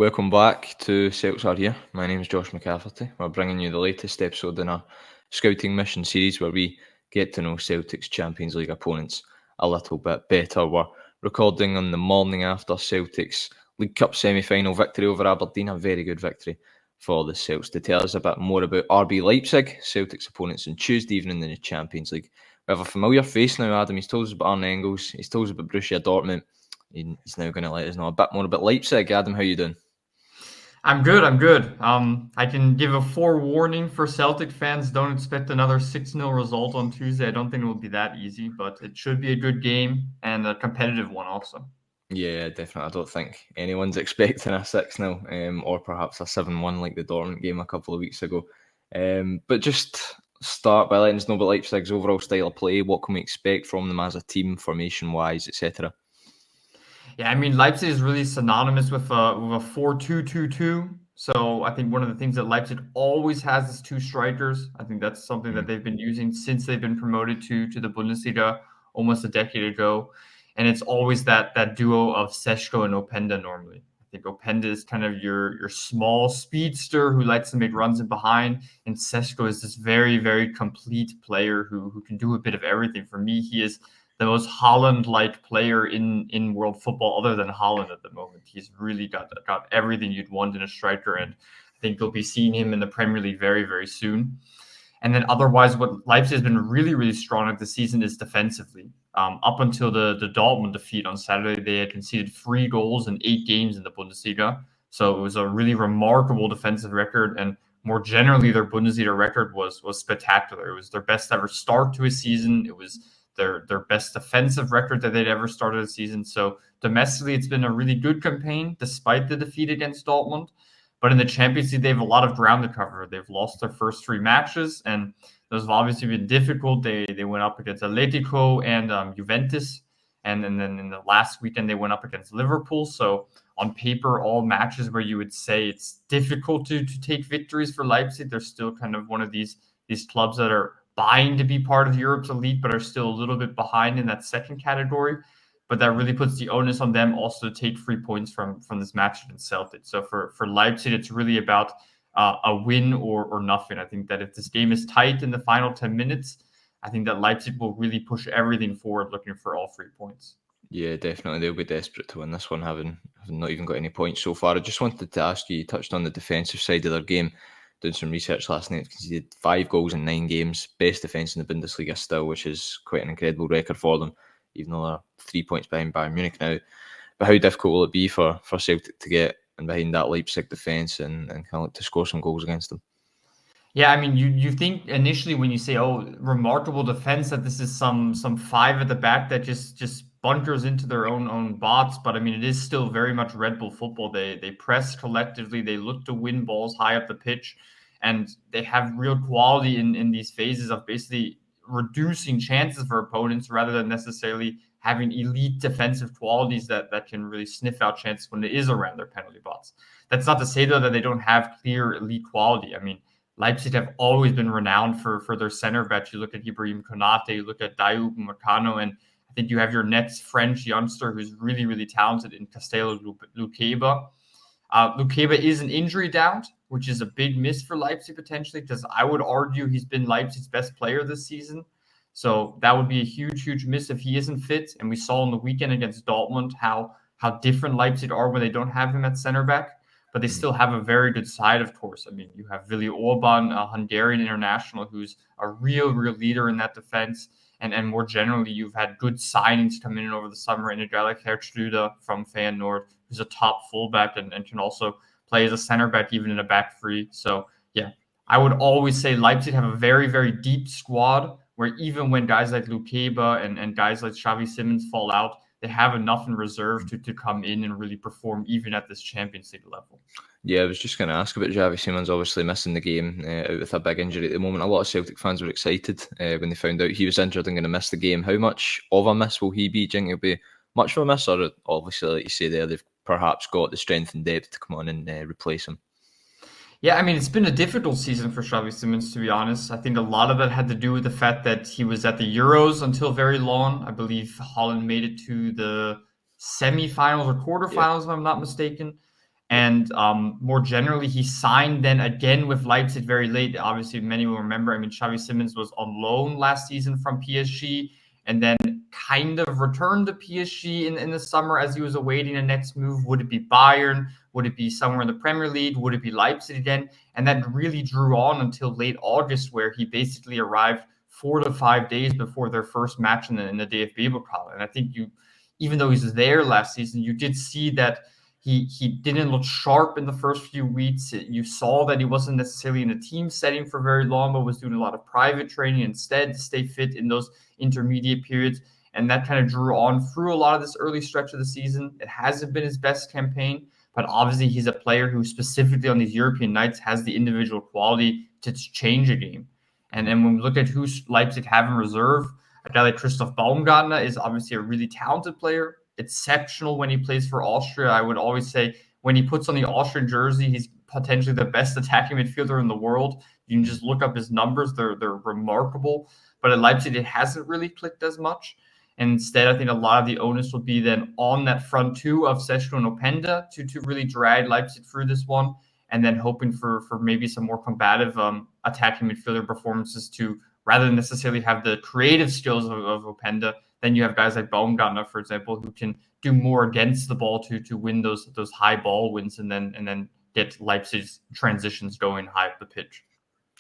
Welcome back to Celtics Are Here. My name is Josh McCafferty. We're bringing you the latest episode in our scouting mission series where we get to know Celtic's Champions League opponents a little bit better. We're recording on the morning after Celtic's League Cup semi-final victory over Aberdeen, a very good victory for the Celts. To tell us a bit more about RB Leipzig, Celtic's opponents on Tuesday evening in the Champions League. We have a familiar face now, Adam. He's told us about Arne Engels. He's told us about Borussia Dortmund. He's now going to let us know a bit more about Leipzig. Adam, how you doing? I'm good. I can give a forewarning for Celtic fans. Don't expect another 6-0 result on Tuesday. I don't think it will be that easy, but it should be a good game and a competitive one also. Yeah, definitely. I don't think anyone's expecting a 6-0 or perhaps a 7-1 like the Dortmund game a couple of weeks ago. But just start by letting us know about Leipzig's overall style of play. What can we expect from them as a team, formation-wise, etc.? Yeah, I mean, Leipzig is really synonymous with a 4-2-2-2. So I think one of the things that Leipzig always has is two strikers. I think that's something that they've been using since they've been promoted to the Bundesliga almost a decade ago. And it's always that duo of Seško and Openda normally. I think Openda is kind of your small speedster who likes to make runs in behind. And Seško is this very, very complete player who can do a bit of everything. For me, he is the most Haaland-like player in world football, other than Haaland at the moment. He's really got everything you'd want in a striker, and I think you'll be seeing him in the Premier League very, very soon. And then otherwise, what Leipzig has been really, really strong at this season is defensively. Up until the Dortmund defeat on Saturday, they had conceded 3 goals in 8 games in the Bundesliga. So it was a really remarkable defensive record, and more generally, their Bundesliga record was spectacular. It was their best ever start to a season. It was their best defensive record that they'd ever started a season. So domestically, it's been a really good campaign despite the defeat against Dortmund. But in the Champions League, they have a lot of ground to cover. They've lost their first 3 matches, and those have obviously been difficult. They went up against Atletico and Juventus, and then in the last weekend, they went up against Liverpool. So on paper, all matches where you would say it's difficult to take victories for Leipzig, they're still kind of one of these clubs that are vying to be part of Europe's elite, but are still a little bit behind in that second category. But that really puts the onus on them also to take 3 points from this match against Celtic. So for Leipzig, it's really about a win or nothing. I think that if this game is tight in the final 10 minutes, I think that Leipzig will really push everything forward looking for all 3 points. Yeah, definitely. They'll be desperate to win this one, having not even got any points so far. I just wanted to ask you touched on the defensive side of their game. Doing some research last night, because he did 5 goals in 9 games, best defence in the Bundesliga still, which is quite an incredible record for them, even though they're 3 points behind Bayern Munich now. But how difficult will it be for Celtic to get in behind that Leipzig defence and kind of like to score some goals against them? Yeah, I mean, you think initially when you say, "Oh, remarkable defense," that this is some 5 at the back that just bunkers into their own bots. But I mean, it is still very much Red Bull football. They press collectively. They look to win balls high up the pitch, and they have real quality in these phases of basically reducing chances for opponents rather than necessarily having elite defensive qualities that can really sniff out chances when it is around their penalty box. That's not to say though that they don't have clear elite quality. I mean, Leipzig have always been renowned for their center backs. You look at Ibrahim Konate, you look at Dayot Upamecano, and I think you have your next French youngster who's really, really talented in Castello Luqueba. Luqueba is an injury doubt, which is a big miss for Leipzig potentially, because I would argue he's been Leipzig's best player this season. So that would be a huge, huge miss if he isn't fit. And we saw on the weekend against Dortmund how different Leipzig are when they don't have him at center back. But they still have a very good side, of course. I mean, you have Willi Orban, a Hungarian international, who's a real leader in that defense. And more generally, you've had good signings come in over the summer, and a guy like Hertrude from Feyenoord, who's a top fullback and can also play as a center back, even in a back three. So, yeah, I would always say Leipzig have a very, very deep squad where even when guys like Luqueba and guys like Xavi Simons fall out, they have enough in reserve to come in and really perform even at this Champions League level. Yeah, I was just going to ask about Xavi Simons obviously missing the game out with a big injury at the moment. A lot of Celtic fans were excited when they found out he was injured and going to miss the game. How much of a miss will he be? Do you think he'll be much of a miss? Or obviously, like you say there, they've perhaps got the strength and depth to come on and replace him? Yeah, I mean, it's been a difficult season for Xavi Simons, to be honest. I think a lot of that had to do with the fact that he was at the Euros until very long. I believe Holland made it to the semifinals or quarterfinals, if I'm not mistaken. And more generally, he signed then again with Leipzig very late. Obviously, many will remember. I mean, Xavi Simons was on loan last season from PSG and then kind of returned to PSG in the summer as he was awaiting a next move. Would it be Bayern? Would it be somewhere in the Premier League? Would it be Leipzig again? And that really drew on until late August, where he basically arrived 4 to 5 days before their first match in the DFB Pokal. And I think even though he was there last season, you did see that he didn't look sharp in the first few weeks. You saw that he wasn't necessarily in a team setting for very long, but was doing a lot of private training instead to stay fit in those intermediate periods. And that kind of drew on through a lot of this early stretch of the season. It hasn't been his best campaign, but obviously he's a player who specifically on these European nights has the individual quality to change a game. And then when we look at who Leipzig have in reserve, a guy like Christoph Baumgartner is obviously a really talented player, exceptional when he plays for Austria. I would always say when he puts on the Austrian jersey, he's potentially the best attacking midfielder in the world. You can just look up his numbers. They're remarkable. But at Leipzig, it hasn't really clicked as much. And instead, I think a lot of the onus will be then on that front two of Sesko and Openda to really drag Leipzig through this one, and then hoping for maybe some more combative attacking midfielder performances to, rather than necessarily have the creative skills of Openda, then you have guys like Baumgartner, for example, who can do more against the ball to win those high ball wins and then get Leipzig's transitions going high up the pitch.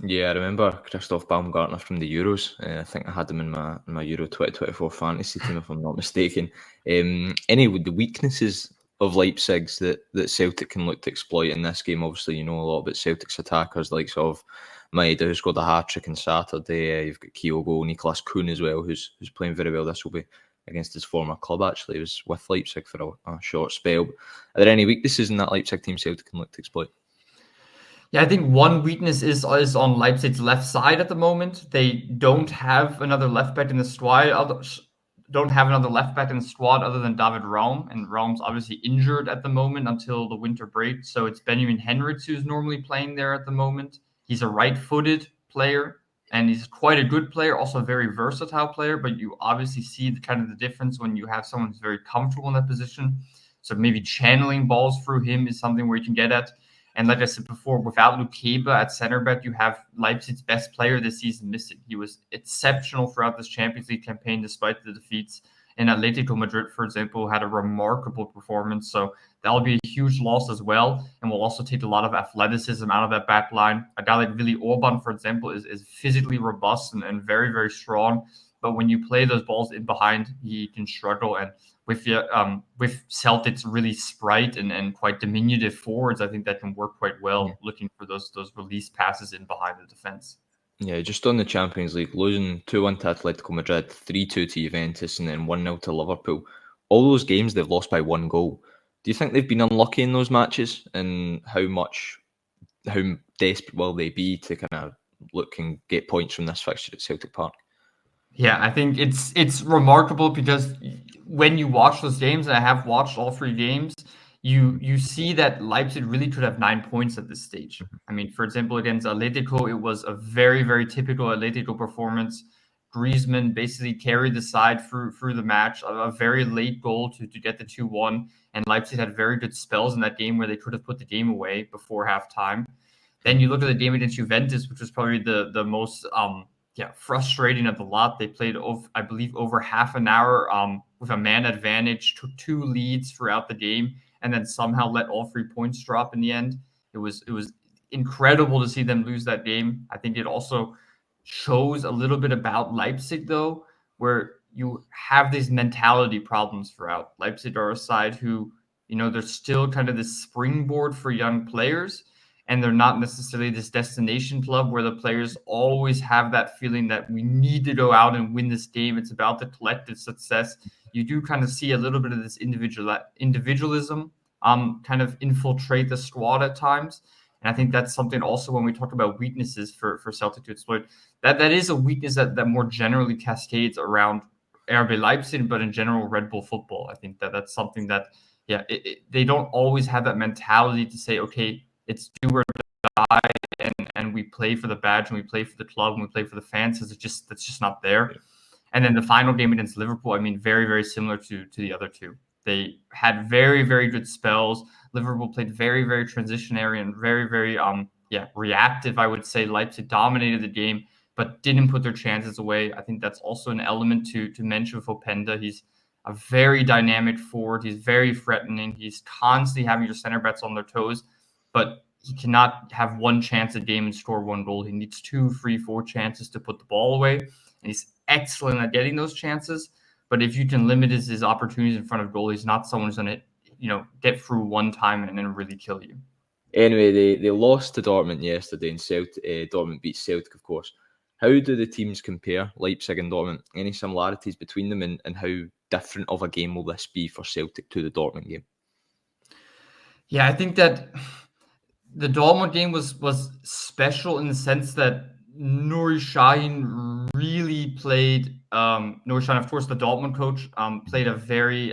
Yeah, I remember Christoph Baumgartner from the Euros. I think I had him in my Euro 2024 fantasy team, if I'm not mistaken. Anyway, the weaknesses of Leipzig's that Celtic can look to exploit in this game, obviously, you know a lot about Celtic's attackers, like sort of Maeda, who scored a hat-trick on Saturday. You've got Kyogo, Niklas Kuhn as well, who's playing very well. This will be against his former club, actually. He was with Leipzig for a short spell. Are there any weaknesses in that Leipzig team Celtic can look to exploit? Yeah, I think one weakness is on Leipzig's left side at the moment. They don't have another left back in the squad. Other than David Raum, and Raum's obviously injured at the moment until the winter break. So it's Benjamin Henrichs who's normally playing there at the moment. He's a right-footed player, and he's quite a good player, also a very versatile player. But you obviously see the difference when you have someone who's very comfortable in that position. So maybe channeling balls through him is something where you can get at. And like I said before, without Lukeba at center back, you have Leipzig's best player this season missing. He was exceptional throughout this Champions League campaign, despite the defeats. And Atletico Madrid, for example, had a remarkable performance. So that'll be a huge loss as well. And will also take a lot of athleticism out of that back line. A guy like Willi Orban, for example, is physically robust and very, very strong. But when you play those balls in behind, he can struggle. And with Celtic's really sprite and quite diminutive forwards, I think that can work quite well, looking for those release passes in behind the defense. Yeah, just on the Champions League, losing 2-1 to Atletico Madrid, 3-2 to Juventus, and then 1-0 to Liverpool. All those games they've lost by one goal. Do you think they've been unlucky in those matches? And how desperate will they be to kind of look and get points from this fixture at Celtic Park? Yeah, I think it's remarkable because when you watch those games, and I have watched all three games, you see that Leipzig really could have 9 points at this stage. I mean, for example, against Atletico, it was a very, very typical Atletico performance. Griezmann basically carried the side through the match, a very late goal to get the 2-1. And Leipzig had very good spells in that game where they could have put the game away before halftime. Then you look at the game against Juventus, which was probably the most frustrating of the lot. They played, I believe, over half an hour with a man advantage, took 2 leads throughout the game, and then somehow let all 3 points drop in the end. It was incredible to see them lose that game. I think it also shows a little bit about Leipzig, though, where you have these mentality problems throughout. Leipzig are a side who, they're still kind of this springboard for young players, and they're not necessarily this destination club where the players always have that feeling that we need to go out and win this game. It's about the collective success. You do kind of see a little bit of this individualism kind of infiltrate the squad at times. And I think that's something also when we talk about weaknesses for Celtic to exploit, that is a weakness that more generally cascades around RB Leipzig, but in general Red Bull football. I think that's something that, they don't always have that mentality to say, okay, it's do or die, and we play for the badge, and we play for the club, and we play for the fans. That's just not there. Yeah. And then the final game against Liverpool, I mean, very, very similar to the other two. They had very, very good spells. Liverpool played very, very transitionary and very, very reactive. I would say Leipzig dominated the game, but didn't put their chances away. I think that's also an element to mention for Openda. He's a very dynamic forward. He's very threatening. He's constantly having your center backs on their toes, but he cannot have one chance a game and score one goal. He needs 2, 3, 4 chances to put the ball away, and he's excellent at getting those chances. But if you can limit his opportunities in front of goal, he's not someone who's going to get through one time and then really kill you. Anyway, they lost to Dortmund yesterday, and Dortmund beat Celtic, of course. How do the teams compare, Leipzig and Dortmund? Any similarities between them, and how different of a game will this be for Celtic to the Dortmund game? Yeah, I think that the Dortmund game was special in the sense that Nuri Sahin really played. Nuri Sahin, of course, the Dortmund coach, played a very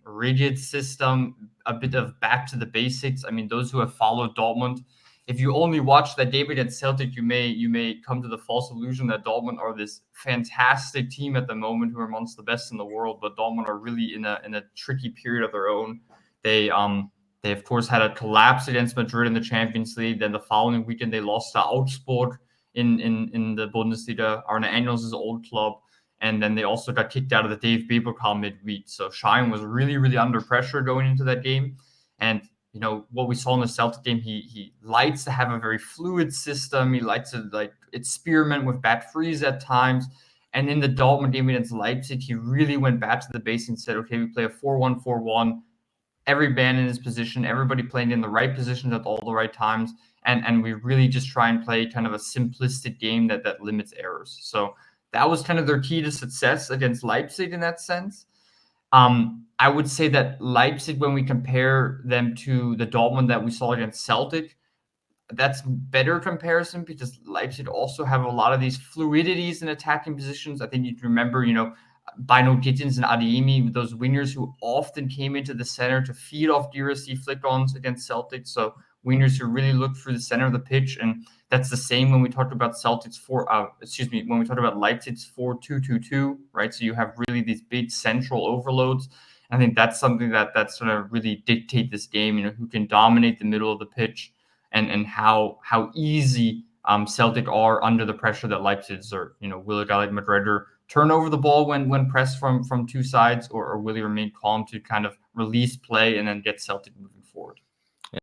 rigid system, a bit of back to the basics. I mean, those who have followed Dortmund, if you only watch that game against Celtic, you may come to the false illusion that Dortmund are this fantastic team at the moment who are amongst the best in the world. But Dortmund are really in a tricky period of their own. They of course had a collapse against Madrid in the Champions League. Then the following weekend they lost to Augsburg in the Bundesliga, Arne Engels' old club. And then they also got kicked out of the Dave Beber midweek. So Schein was really, really under pressure going into that game. And what we saw in the Celtic game, he likes to have a very fluid system. He likes to experiment with back threes at times. And in the Dortmund game against Leipzig, he really went back to the base and said, okay, we play a 4-1-4-1. Every man in his position, everybody playing in the right positions at all the right times. And we really just try and play kind of a simplistic game that limits errors. So that was kind of their key to success against Leipzig in that sense. I would say that Leipzig, when we compare them to the Dortmund that we saw against Celtic, that's better comparison because Leipzig also have a lot of these fluidities in attacking positions. I think you can remember, Bino Gittins and Adeyemi, those wingers who often came into the center to feed off DRC flick-ons against Celtic. So wingers who really look through the center of the pitch, and that's the same when we talked about when we talked about Leipzig's 4-2-2-2, right? So you have really these big central overloads. I think that's something that's going to really dictate this game. Who can dominate the middle of the pitch, and how easy Celtic are under the pressure that Leipzig exert. Will a guy like Madrid turn over the ball when pressed from two sides, or will he remain calm to kind of release play and then get Celtic moving forward?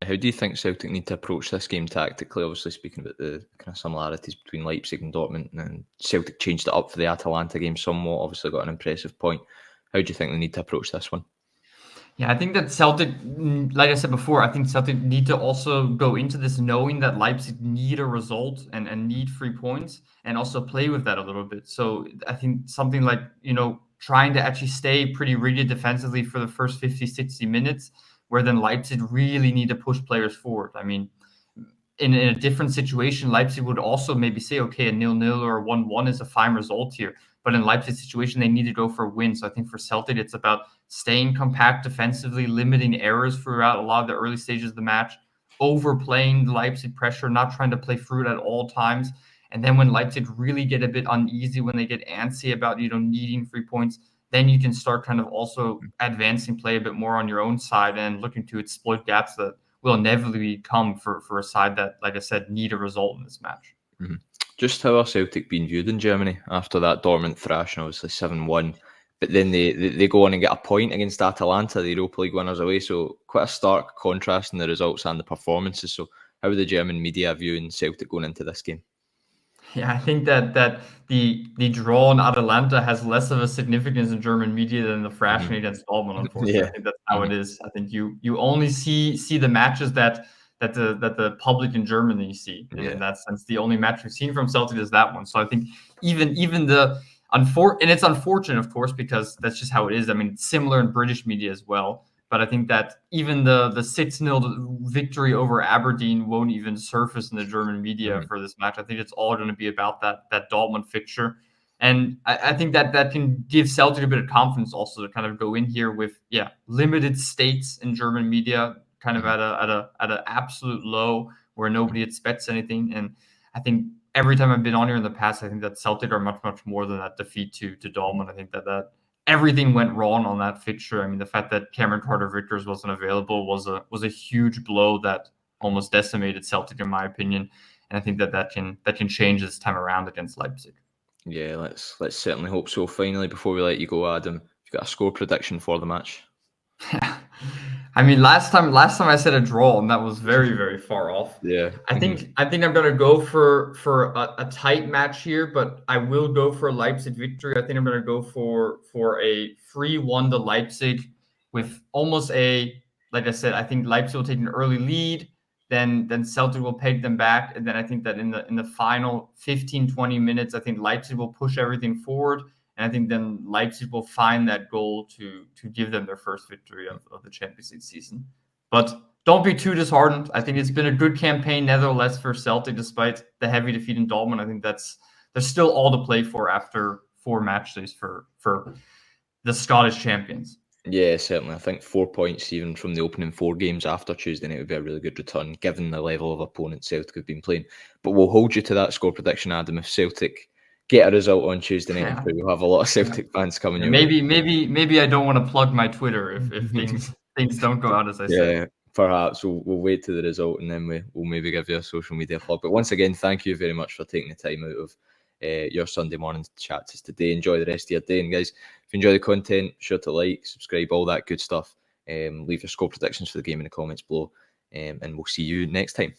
How do you think Celtic need to approach this game tactically? Obviously, speaking about the kind of similarities between Leipzig and Dortmund, and Celtic changed it up for the Atalanta game somewhat, obviously got an impressive point. How do you think they need to approach this one? Yeah, I think that Celtic, like I said before, I think Celtic need to also go into this knowing that Leipzig need a result and need 3 points, and also play with that a little bit. So I think something like, trying to actually stay pretty rigid defensively for the first 50, 60 minutes, where then Leipzig really need to push players forward. I mean, in a different situation, Leipzig would also maybe say, okay, a 0-0 or a 1-1 is a fine result here. But in Leipzig's situation, they need to go for a win. So I think for Celtic, it's about staying compact defensively, limiting errors throughout a lot of the early stages of the match, overplaying the Leipzig pressure, not trying to play through it at all times. And then when Leipzig really get a bit uneasy, when they get antsy about, needing 3 points, then you can start kind of also advancing play a bit more on your own side and looking to exploit gaps that will inevitably come for a side that, like I said, need a result in this match. Mm-hmm. Just how are Celtic being viewed in Germany after that Dortmund thrashing, obviously 7-1, but then they go on and get a point against Atalanta, the Europa League winners away, so quite a stark contrast in the results and the performances. So how are the German media viewing Celtic going into this game? Yeah, I think that the draw on Atalanta has less of a significance in German media than the thrashing against Dortmund, unfortunately. Yeah. I think that's how it is. I think you only see the matches that the public in Germany see. And in that sense, the only match we've seen from Celtic is that one. So I think even the and it's unfortunate, of course, because that's just how it is. I mean, it's similar in British media as well. But I think that even the 6-0 victory over Aberdeen won't even surface in the German media for this match. I think it's all going to be about that Dortmund fixture. And I think that can give Celtic a bit of confidence also to kind of go in here with, limited stakes in German media, kind of at an absolute low where nobody expects anything. And I think every time I've been on here in the past, I think that Celtic are much, much more than that defeat to Dortmund. I think that everything went wrong on that fixture. I mean, the fact that Cameron Carter-Vickers wasn't available was a huge blow that almost decimated Celtic, in my opinion. And I think that can change this time around against Leipzig. Yeah, let's certainly hope so. Finally, before we let you go, Adam, you've got a score prediction for the match. I mean, last time I said a draw, and that was very, very far off. Yeah. I think I'm gonna go for a tight match here, but I will go for a Leipzig victory. I think I'm gonna go for a 3-1 to Leipzig with almost like I said, I think Leipzig will take an early lead, then Celtic will peg them back, and then I think that in the final 15-20 minutes, I think Leipzig will push everything forward. And I think then Leipzig will find that goal to give them their first victory of the Champions League season. But don't be too disheartened. I think it's been a good campaign, nevertheless, for Celtic, despite the heavy defeat in Dortmund. I think there's still all to play for after 4 match days for the Scottish champions. Yeah, certainly. I think 4 points even from the opening 4 games after Tuesday night would be a really good return, given the level of opponents Celtic have been playing. But we'll hold you to that score prediction, Adam. If Celtic get a result on Tuesday night, I'm sure we'll have a lot of Celtic fans coming your way. Maybe I don't want to plug my Twitter if things don't go out as I said. Yeah, perhaps we'll wait to the result and then we'll maybe give you a social media plug. But once again, thank you very much for taking the time out of your Sunday morning to chat to us today. Enjoy the rest of your day. And guys, if you enjoy the content, be sure to like, subscribe, all that good stuff. Leave your score predictions for the game in the comments below. And we'll see you next time.